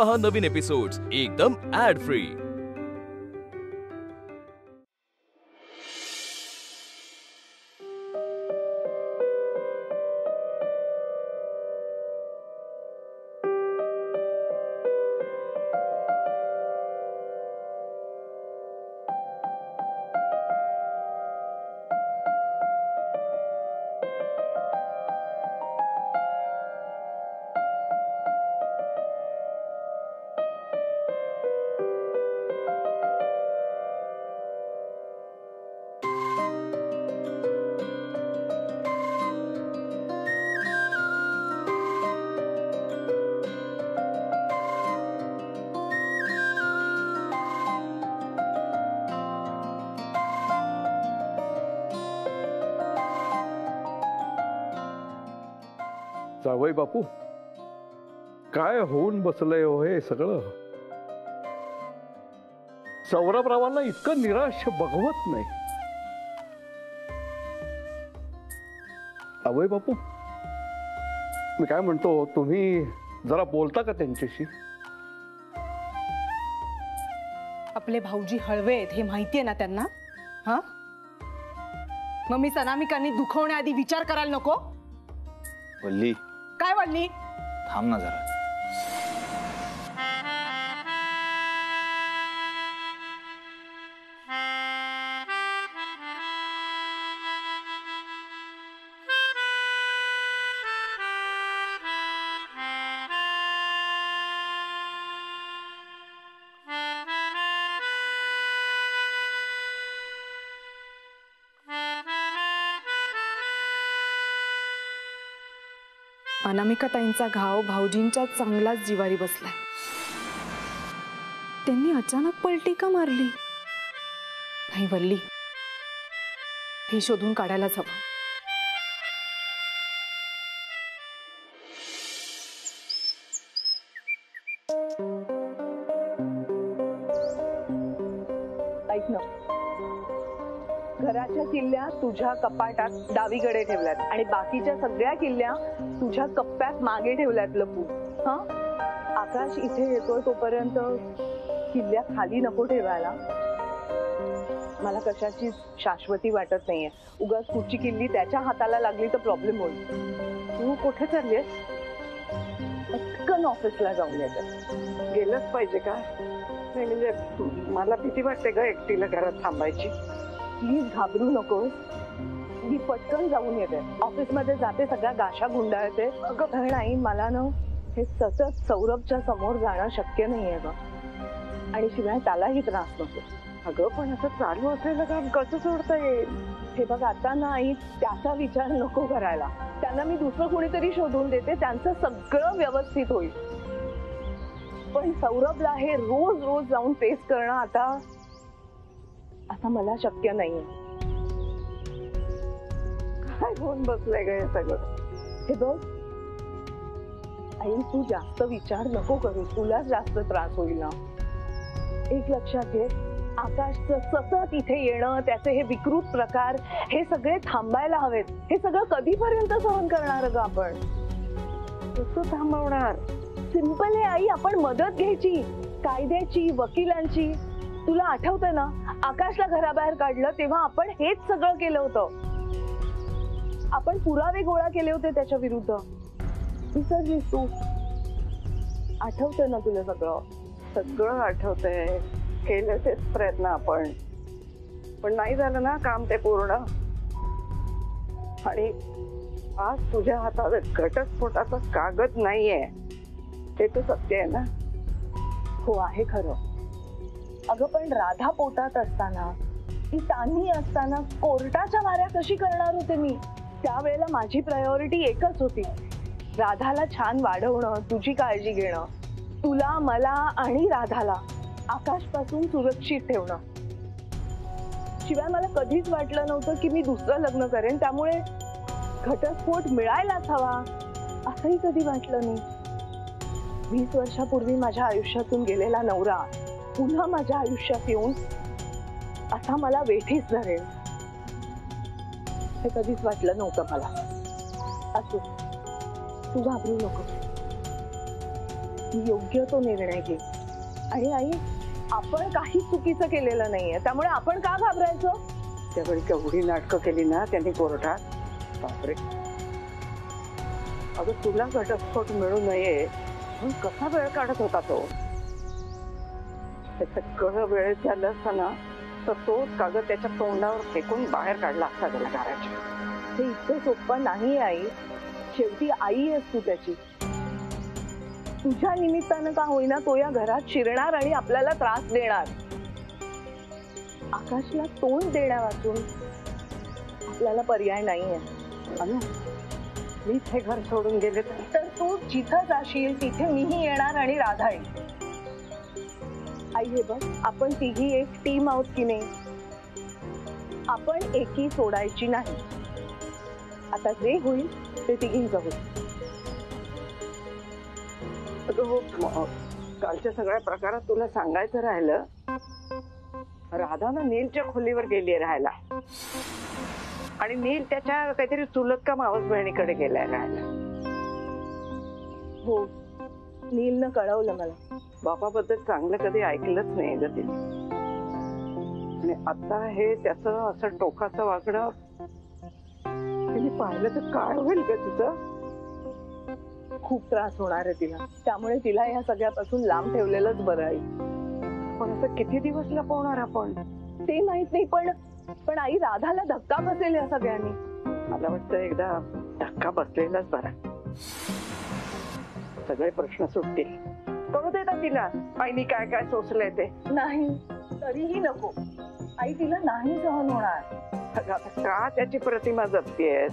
पहा नवीन एपिसोड्स एकदम add free. जावई बापू, काय होऊन बसलंय हो हे सगळं? सौरभरावांना इतकं निराश बघवत नाही. जावई बापू, मी काय म्हणतो, तुम्ही जरा बोलता का त्यांच्याशी? आपले भाऊजी हळवे आहेत हे माहितीये ना त्यांना. हा, मग मी अनामिकांनी दुखवण्याआधी विचार करायला नको? वल्ली, काय वल्ली? थांब ना जरा. अनामिका ताईंचा घाव भाऊजींच्या चांगलाच जिवारी बसलाय. त्यांनी अचानक पलटी का मारली? नाही वल्ली, हे शोधून काढायलाच हवं. ऐक ना, घराच्या किल्ल्या तुझ्या कपाटात डावीकडे ठेवल्यात आणि बाकीच्या सगळ्या किल्ल्या तुझ्या कप्प्यात मागे ठेवल्यात लपू. हा, आकाश इथे येतोय तोपर्यंत किल्ल्या खाली नको ठेवायला. मला कशाची शाश्वती वाटत नाहीये. उगाच कुठची किल्ली त्याच्या हाताला लागली तर प्रॉब्लेम होईल. तू कुठे चाललीस? पटकन ऑफिसला जाऊन येते. गेलंच पाहिजे का? नाही म्हणजे मला भीती वाटते ग एकटीला घरात थांबायची. प्लीज घाबरू नकोस, मी पटकन जाऊन येते. ऑफिस मध्ये जाते, सगळ्या गाशा गुंडाळते. अगं नाही, मला ना हे सतत सौरभच्या समोर जाणं शक्य नाहीये ग. आणि शिवाय त्यालाही त्रास नको. अगं पण असं चालू असलेलं काम कसं सोडता येईल? हे बघ, आता ना आई त्याचा विचार नको करायला. त्यांना मी दुसरं कोणीतरी शोधून देते, त्यांचं सगळं व्यवस्थित होईल. पण सौरभला हे रोज रोज जाऊन फेस करणं आता मला शक्य नाहीये. काय होऊन बसलंय ग हे सगळं? हे बघ आई, तू जास्त विचार नको करू, तुला जास्त त्रास होईल ना. एक लक्षात घे, आकाशचं सतत इथे येणं, त्याचे हे विकृत प्रकार, हे सगळे थांबायला हवेत. हे सगळं कधीपर्यंत सहन करणार ग आपण? कसं थांबवणार? सिंपल आहे आई, आपण मदत घ्यायची, कायद्याची, वकिलांची. तुला आठवतं ना, आकाशला घराबाहेर काढलं तेव्हा आपण हेच सगळं केलं होतं. आपण पुरावे गोळा केले होते त्याच्या विरुद्ध. विसरलीस तू? आठवतं ना तुला सगळं? सगळं आठवतंय. केले तेच प्रयत्न आपण, पण नाही झालं ना काम ते पूर्ण. आणि आज तुझ्या हातात घटस्फोटाचा कागद नाहीये, ते तर सत्य आहे ना? हो, आहे खरं. अगं पण राधा पोटात असताना, ती तान्ही असताना कोर्टाच्या वाऱ्या कशी करणार होते मी? त्यावेळेला माझी प्रायोरिटी एकच होती, राधाला छान वाढवणं, तुझी काळजी घेणं, तुला, मला आणि राधाला आकाशपासून सुरक्षित ठेवणं. शिवाय मला कधीच वाटलं नव्हतं की मी दुसरं लग्न करेन, त्यामुळे घटस्फोट मिळायलाच हवा असंही कधी वाटलं नाही. 20 वर्षापूर्वी माझ्या आयुष्यातून गेलेला नवरा पुन्हा माझ्या आयुष्यात येऊन असा मला वेठीस धरेल हे कधीच वाटलं नव्हतं मला. असो, तू घाबरू नको. योग्य तो निर्णय घे. आणि आई, आपण काही चुकीचं केलेलं नाहीये, त्यामुळे आपण का घाबरायचं? त्यावेळी केवढी नाटकं केली ना त्यांनी कोर्टात. बापरे. अगं तुला घटस्फोट मिळू नये म्हणून कसा वेळ काढत होता तो. ते सगळं वेळेत झालं असताना तर तोच कागद त्याच्या तोंडावर फेकून बाहेर काढला असता त्याला घराच्या. हे इतकं सोपं नाही आई. शेवटी आई आहेस तू त्याची. तुझ्या निमित्तानं का होईना तो या घरात शिरणार आणि आपल्याला त्रास देणार. आकाशला तोंड देण्यावाचून आपल्याला पर्याय नाहीये. अनु, मी हे घर सोडून गेले तर तू जिथं जाशील तिथे मीही येणार आणि राधा येईल. आई हे बघ, आपण तिघी एक टीम आहोत की नाही. आपण एकी सोडायची नाही. आता जे होईल ते तिघी जाऊ. अगं हो, कालच्या सगळ्या प्रकारात तुला सांगायचं राहिलं. राधानं नीलच्या खोलीवर गेली राहायला आणि नील त्याच्या काहीतरी चुलत का मावस बहिणीकडे गेलाय राहायला. हो, नीलनं कळवलं मला. बापाबद्दल चांगलं कधी ऐकलंच नाही ग तिने. आणि आता हे त्याचं असं टोकाचं वागणं तिने पाहिलं तर काय होईल ग तिचं. खूप त्रास होणार आहे तिला, त्यामुळे तिला या सगळ्यापासून लांब ठेवलेलंच बरं आहे. पण असं किती दिवस लपवणार आपण ते माहित नाही, पण आई, राधाला धक्का बसेल या सगळ्यांनी. मला वाटतं एकदा धक्का बसलेलाच बरा. सगळे प्रश्न सुटतील. कळू देता तिला आईनी काय काय सोचलंय ते. नाही, तरीही नको आई, तिला नाही सहन होणार. अगं आता का त्याची प्रतिमा जपतेस.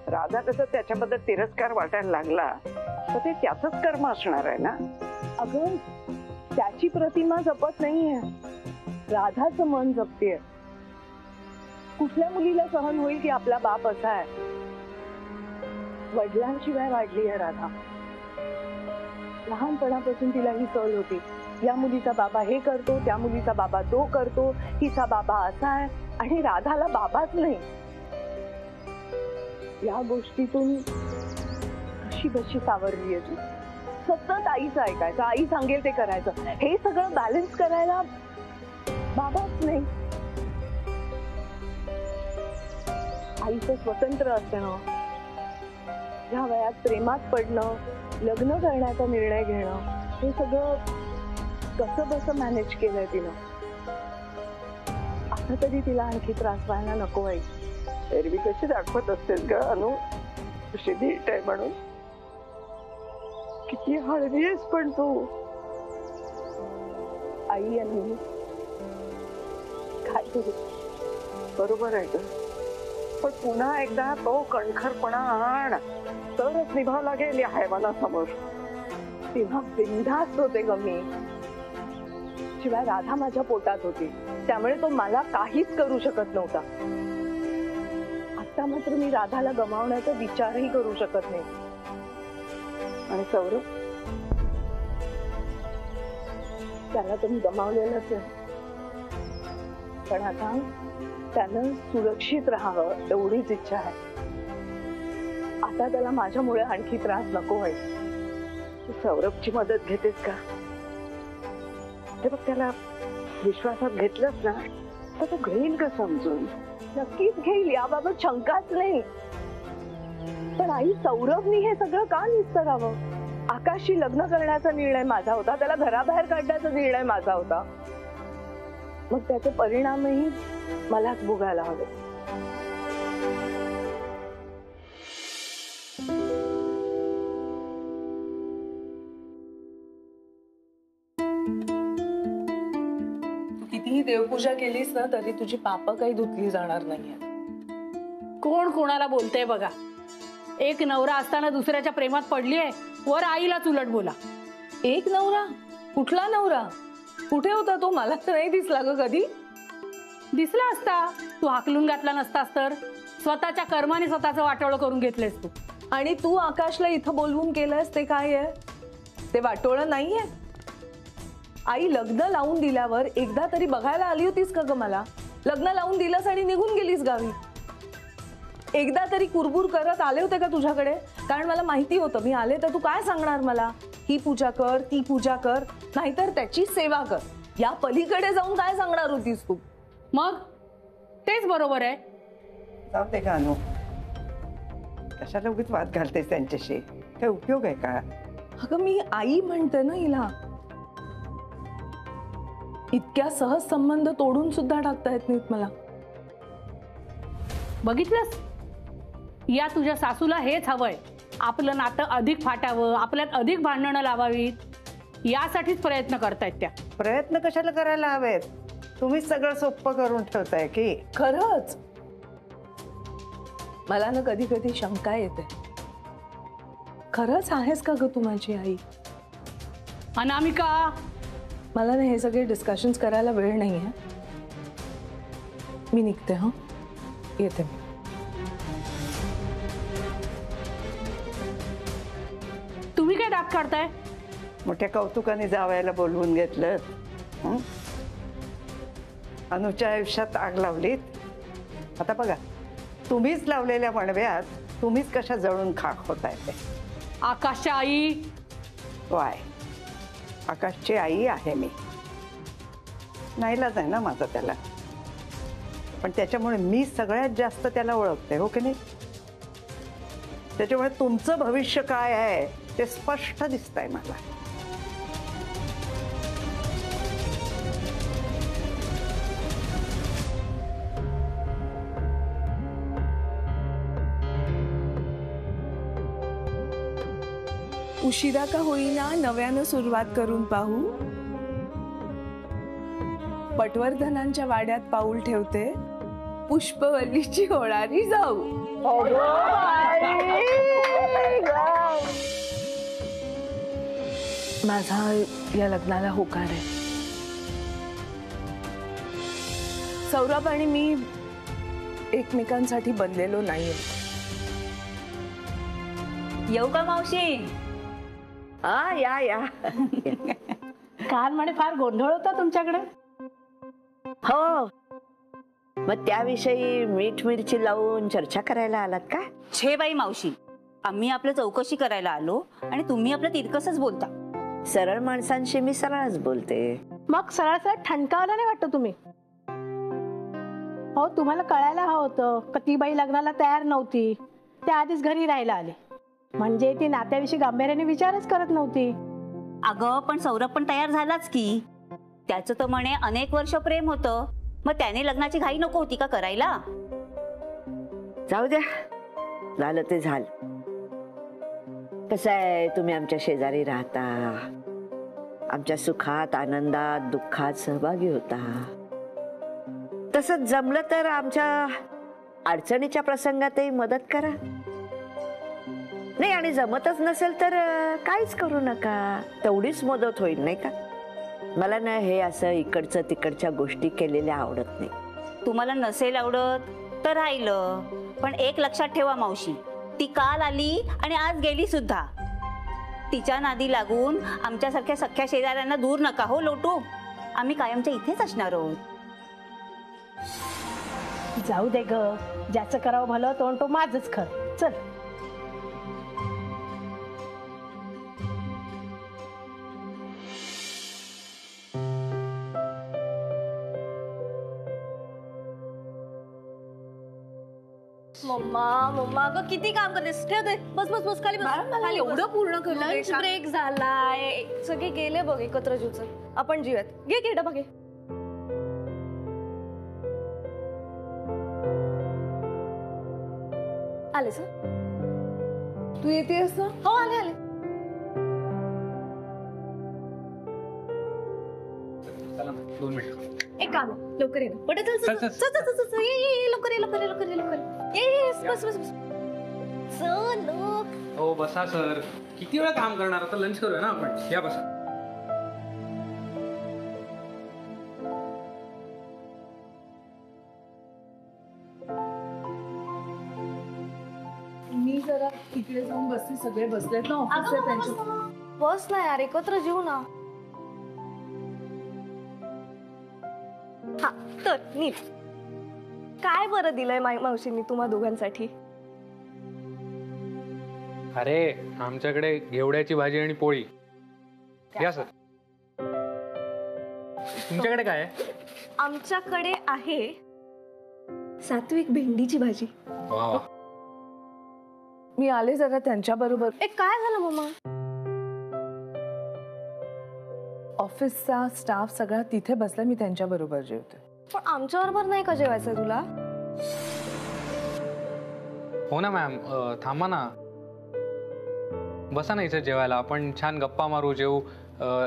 राधा कसं त्याच्याबद्दल तिरस्कार वाटायला लागला तर ते त्याचंच कर्म असणार आहे ना. अगं, त्याची प्रतिमा जपत नाहीये, राधाचं मन जपतेय. कुठल्या मुलीला सहन होईल की आपला बाप असा आहे. वडिलांशिवाय वाढली आहे राधा. लहानपणापासून तिला ही सल होती. या मुलीचा बाबा हे करतो, त्या मुलीचा बाबा तो करतो, हिचा बाबा असा आहे आणि राधाला बाबाच नाही. या गोष्टीतून कशी बशी सावरली आहे तू. सतत आईचं ऐकायचं, आई सांगेल ते करायचं. हे सगळं बॅलन्स करायला बाबाच नाही. आईचं स्वतंत्र असणं, ह्या वयात प्रेमात पडणं, लग्न करण्याचा निर्णय घेणं, हे सगळं कसं बसं मॅनेज केलंय तिनं. आता तरी तिला आणखी त्रास व्हायला नको व्हायची. एरवी कशी दाखवत असतेस ग अनु, कशी धीट आहे म्हणून. किती हळवी आहेस पण तू. आई यांनी काय करू. बरोबर आहे ग, पण पुन्हा एकदा तो कणखरपणा आण तरच निभाव लागेल या हैवानासमोर. तेव्हा बिनधास्त होते ग मी. शिवाय राधा माझ्या पोटात होती, त्यामुळे तो मला काहीच करू शकत नव्हता. आता मात्र मी राधाला गमावण्याचा विचारही करू शकत नाही. आणि सौरभ, त्याला तर मी गमावलेलंच आहे, पण आता त्यानं सुरक्षित राहावं एवढीच इच्छा आहे. आता त्याला माझ्यामुळे आणखी त्रास नको व्हायला. तू सौरभची मदत घेतेस का. ते बघ, त्याला विश्वासात घेतलंस ना तर तो घेईल का समजून. नक्कीच घेईल, याबाबत शंकाच नाही. पण आई, सौरभनी हे सगळं का निस्तरावं. आकाशशी लग्न करण्याचा निर्णय माझा होता, त्याला घराबाहेर काढण्याचा निर्णय माझा होता. मग त्याचे परिणामही मलाच भोगायला हवे. कितीही देवपूजा केलीस ना तरी तुझी पाप काही धुतली जाणार नाहीये. कोण कोणाला बोलतंय बघा. एक नवरा असताना दुसऱ्याच्या प्रेमात पडलीये, वर आईलाच उलट बोला. एक नवरा? कुठला नवरा? कुठे होता तो? मला तर नाही दिसला ग कधी. दिसला असता, तू हाकलून घातला नसतास तर. स्वतःच्या कर्माने स्वतःचं वाटोळं करून घेतलेस तू. आणि तू आकाशला इथं बोलवून केलंस ते काय आहे? ते वाटोळं नाहीये. आई, लग्न लावून दिल्यावर एकदा तरी बघायला आली होतीस का ग मला? लग्न लावून दिलंस आणि निघून गेलीस गावी. एकदा तरी कुरबुर करत आले होते का तुझ्याकडे? कारण मला माहिती होतं मी आले तर तू काय सांगणार मला. ही पूजा कर, ती पूजा कर, नाहीतर त्याची सेवा कर. या पलीकडे जाऊन काय सांगणार होतीस तू? मग तेच बरोबर आहे. जाऊ दे का अनु, कशाला उगीच वाद घालतेस त्यांच्याशी? काय उपयोग आहे का? अगं मी आई म्हणते ना हिला. इतक्या सहज संबंध तोडून सुद्धा टाकता येत नाहीत मला. बघितलंस, या तुझ्या सासूला हेच हवंय. आपलं नातं अधिक फाटावं, आपल्यात अधिक भांडणं लावावीत, यासाठीच प्रयत्न करतायत त्या. प्रयत्न कशाला करायला हवेत? तुम्हीच सगळं सोपं करून ठेवताय की. खरंच मला ना कधी कधी शंका येते, खरंच आहेस का ग तू माझी आई? अनामिका, मला ना हे सगळे डिस्कशन्स करायला वेळ नाही आहे. मी निघते. हं, येते मी. तुम्ही काय दात काढताय? मोठ्या कौतुकाने जावयाला बोलवून घेतलं. हं? अनुच्या आयुष्यात आग लावलीत. आता बघा, तुम्हीच लावलेल्या मणव्यात तुम्हीच कशा जळून खाक होताय ते. आकाशच्या आई. वाय, आकाशची आई आहे मी. नाईलाज आहे ना माझा त्याला, पण त्याच्यामुळे मी सगळ्यात जास्त त्याला ओळखते, हो की नाही? त्याच्यामुळे तुमचं भविष्य काय आहे ते स्पष्ट दिसतंय मला. उशिरा का होईना नव्यानं सुरुवात करून पाहू. पटवर्धनांच्या वाड्यात पाऊल ठेवते, पुष्पवल्लीची होणारी जाऊ. माझा या लग्नाला होकार आहे. सौरभ आणि मी एकमेकांसाठी बनलेलो नाहीये. येऊ का मावशी? हा, या या. काल म्हणे फार गोंधळ होता तुमच्याकडे. हो, मग त्याविषयी मीठ मिरची लावून चर्चा करायला आलात का? छे बाई मावशी, आम्ही आपलं चौकशी करायला आलो आणि तुम्ही आपलं तिरकसच बोलता. सरळ माणसांशी मी सरळच बोलते. मग सरळ सरळ ठणकावला नाही वाटत तुम्ही? हो, तुम्हाला कळायला हवं होतं का ती बाई लग्नाला तयार नव्हती, त्या आधीच घरी राहायला आले. म्हणजे ती नात्याविषयी गांभीर्याने विचारच करत नव्हती. अगं, पण सौरभ पण तयार झालाच की. त्याचं तर म्हणे अनेक वर्ष प्रेम होतं, मग त्याने लग्नाची घाई नको होती का करायला? जाऊ द्या, झालं ते झालं. कसं आहे, तुम्ही आमच्या शेजारी राहता, आमच्या सुखात आनंदात दुःखात सहभागी होता. तसंच जमलं तर आमच्या अडचणीच्या प्रसंगातही मदत करा. नाही, आणि जमतच नसेल तर काहीच करू नका, तेवढीच मदत होईल नाही का? मला ना हे असं इकडचं तिकडच्या गोष्टी केलेल्या आवडत नाही. तुम्हाला नसेल आवडत तर राहिलं, पण एक लक्षात ठेवा मावशी, ती काल आली आणि आज गेली सुद्धा. तिच्या नादी लागून आमच्यासारख्या सख्या शेजाऱ्यांना दूर नका हो लोटू. आम्ही कायमच्या इथेच असणार आहोत. जाऊ दे ग, ज्याचं करावं भलं तोंड तो माझच खरं. चल. मम्मा मम्मा अगं किती काम करतेस? ठेव दे, बस बस बस खाली बस. खाली एवढं पूर्ण करू. लंच ब्रेक झालाय, सगळे गेले बघ एकत्र जेवून. आपण जीवत घे घे डबा घे. आलेस? तू येतेस ना? हो, आले आले. एक काम आहे, लवकर ये ना. पटे चल चल चल चल चल चल. ये लवकर ये लवकर ये लवकर ये लवकर ये. बस बस बस. चल. हो बसा सर, किती वेळा काम करणार? आता लंच करूया ना आपण. या बसा. मी जरा तिकडे जाऊन बसते, सगळे बसलेत ना ऑफिसचे त्यांच्या. बस ना यार, एकत्र जेऊ ना. हा तर नीट काय बरं दिलंय मावशींनी तुम्हा दोघांसाठी? अरे आमच्याकडे घेवड्याची भाजी आणि पोळी या सर. तुमच्याकडे काय आहे? आमच्याकडे आहे सात्विक भेंडीची भाजी. वा वा. मी आले जरा त्यांच्या बरोबर. काय झालं मम्मा? ऑफिसचा स्टाफ सगळा तिथे बसला, मी त्यांच्या बरोबर जेवते. पण आमच्या बरोबर नाही का जेवायचं तुला? हो ना मॅम, थांबा ना, बसा ना इथे जेवायला. आपण छान गप्पा मारू, जेवू.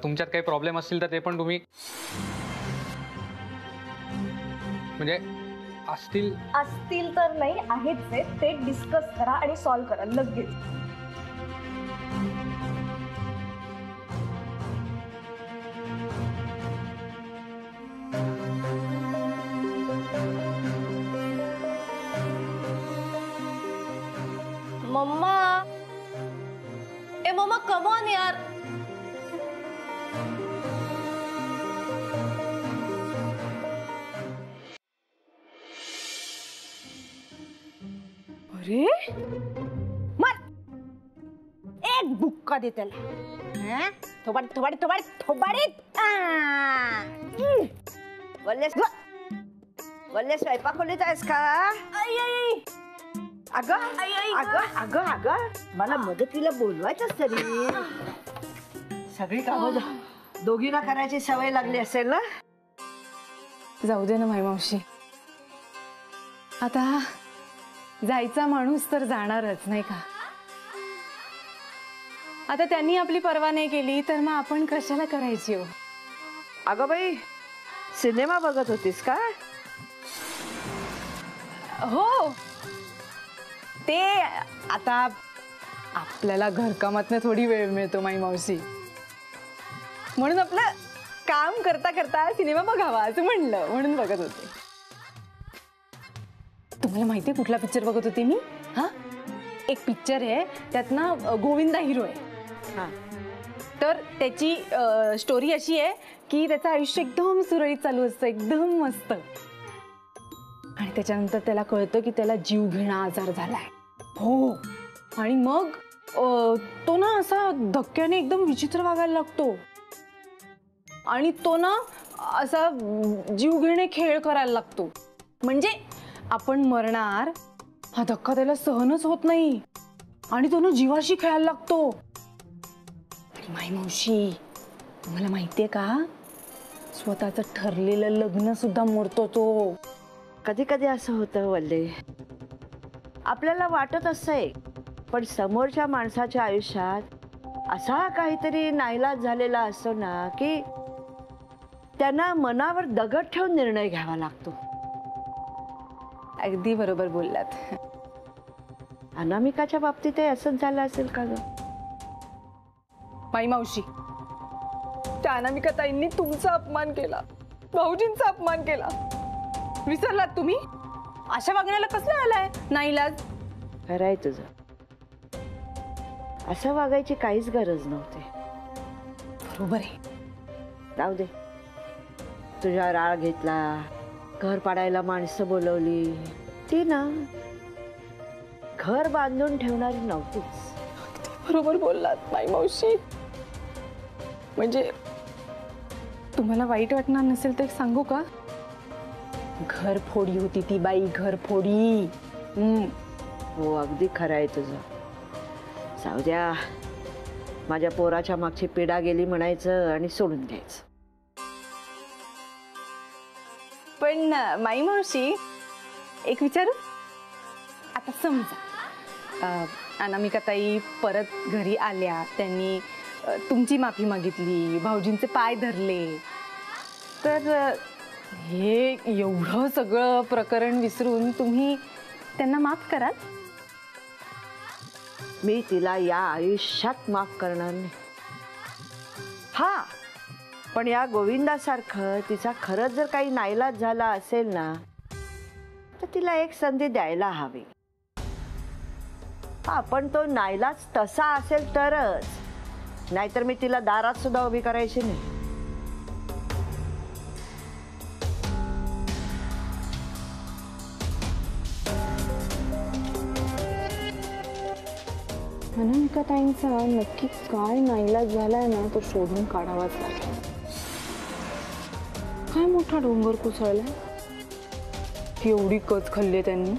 तुमच्यात काही प्रॉब्लेम असतील तर ते पण तुम्ही म्हणजे असतील तर नाही, आहेच ते डिस्कस करा आणि सॉल्व्ह करा लगेच. मम्मा, मम्मा कम ऑन यार. अरे मर एक बुक्का दे त्याला. थोबाड थोबाड थोबाड थोबाडीत. वल्ले स्वयंपाक खोलीत आहेस का? अगं अगं अगं अगं मला मदतीला बोलवायचंच तरी. सगळी कामं दोघींना करायची सवय लागली असेल ना. जाऊ दे ना माई मावशी, आता जायचा माणूस तर जाणारच नाही का. आता त्यांनी आपली पर्वा नाही केली तर मग आपण कशाला करायची हो. अगं बाई, सिनेमा बघत होतीस का? हो, ते आता आपल्याला घरकामातनं थोडी वेळ मिळतो माई मावशी, म्हणून आपलं काम करता करता सिनेमा बघावा असं म्हणलं, म्हणून बघत होते. तुम्हाला माहितीये कुठला पिक्चर बघत होते मी? हा, एक पिक्चर आहे त्यात ना गोविंदा हिरो आहे. तर त्याची स्टोरी अशी आहे की त्याचं आयुष्य एकदम सुरळीत चालू असतं, एकदम मस्त. आणि त्याच्यानंतर त्याला कळतं की त्याला जीवघेणा आजार झालाय. हो, आणि मग तो ना असा धक्क्याने एकदम विचित्र वागायला लागतो आणि तो ना असा जीवघेणे खेळ करायला लागतो. म्हणजे आपण मरणार हा धक्का त्याला सहनच होत नाही आणि तो ना जीवाशी खेळायला लागतो. माई मावशी, तुम्हाला माहितीये का, स्वतःचं ठरलेलं लग्न सुद्धा मोडतो तो. कधी कधी असं होतं वल्ले, आपल्याला वाटत असतंय पण समोरच्या माणसाच्या आयुष्यात असा काहीतरी नाईलाज झालेला असतो ना की त्यांना मनावर दगड ठेवून निर्णय घ्यावा लागतो. अगदी बरोबर बोललात. अनामिकाच्या बाबतीतही असंच झालं असेल का ग? माई मावशी, त्या अनामिका ताईंनी तुमचा अपमान केला, भाऊजींचा अपमान केला. विसरलात तुम्ही? अशा वागण्याला कसं आलाय नाईलाज? खरंय तुझं, असं वागायची काहीच गरज नव्हती. बरोबर आहे. जाऊ दे, तुझ्या राळ घेतला, घर पाडायला माणसं बोलवली, ती ना घर बांधून ठेवणारी नव्हतीच. बरोबर बोललात माई मावशी. म्हणजे तुम्हाला वाईट वाटणार नसेल तर एक सांगू का, घर फोडी होती ती बाई, घर फोडी. हो, अगदी खरं आहे तुझं. जाऊ द्या, माझ्या पोराच्या मागची पिढा गेली म्हणायचं आणि सोडून द्यायचं. पण माई मावशी, एक विचारू? आता समजा अनामिकाताई परत घरी आल्या, त्यांनी तुमची माफी मागितली, भाऊजींचे पाय धरले, तर हे एवढं सगळं प्रकरण विसरून तुम्ही त्यांना माफ कराल? मी तिला या आयुष्यात माफ करणार नाही. हा, पण या गोविंदासारखं तिचा खरंच जर काही नाईलाज झाला असेल ना तर तिला एक संधी द्यायला हवी. हा, पण तो नाईलाज तसा असेल तरच, नाहीतर मी तिला दारात सुद्धा उभी करायची नाही. अनामिका ताईंचा नक्की काय नाईलाज झालाय ना तो शोधून काढावाच लागेल. काय मोठा डोंगर कोसळलाय, एवढी कच खाल्ली त्यांनी.